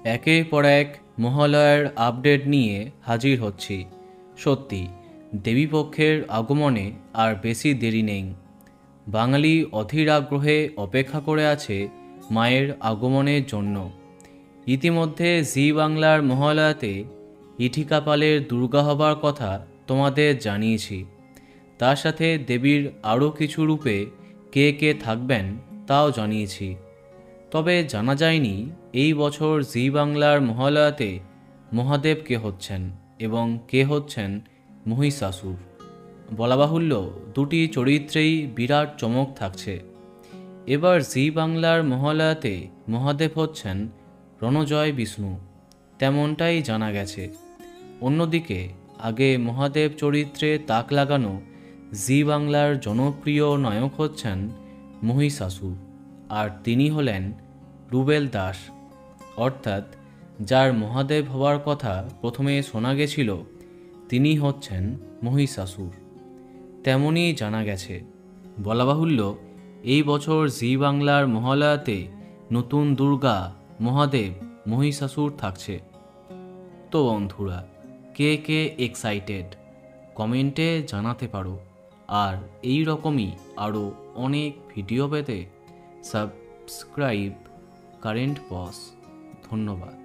একের পর এক মহালয়ার আপডেট নিয়ে হাজির হচ্ছি। সত্যি দেবীপক্ষের আগমনে আর বেশি দেরি নেই। বাঙালি অধীর আগ্রহে অপেক্ষা করে আছে মায়ের আগমনের জন্য। ইতিমধ্যে জি বাংলার মহালয়াতে ইঠিকাপালের দুর্গা হবার কথা তোমাদের জানিয়েছি। তার সাথে দেবীর আরও কিছু রূপে কে কে থাকবেন তাও জানিয়েছি। তবে জানা যায়নি এই বছর জি বাংলার মহালয়াতে মহাদেব কে হচ্ছেন এবং কে হচ্ছেন মহিষাসুর। বলা বাহুল্য দুটি চরিত্রেই বিরাট চমক থাকছে। এবার জি বাংলার মহালয়াতে মহাদেব হচ্ছেন রণজয় বিষ্ণু, তেমনটাই জানা গেছে। অন্যদিকে আগে মহাদেব চরিত্রে তাক লাগানো জি বাংলার জনপ্রিয় নায়ক হচ্ছেন মহিষাসুর, আর তিনি হলেন রুবেল দাস, অর্থাৎ যার মহাদেব হওয়ার কথা প্রথমে শোনা গেছিল তিনি হচ্ছেন মহিষাসুর। তেমনই জানা গেছে। বলা বাহুল্য এই বছর জি বাংলার মহালয়াতে নতুন দুর্গা, মহাদেব, মহিষাসুর থাকছে। তো বন্ধুরা, কে কে এক্সাইটেড কমেন্টে জানাতে পারো। আর এই রকমই আরও অনেক ভিডিও পেতে সাবস্ক্রাইব কারেন্ট পজ। ধন্যবাদ।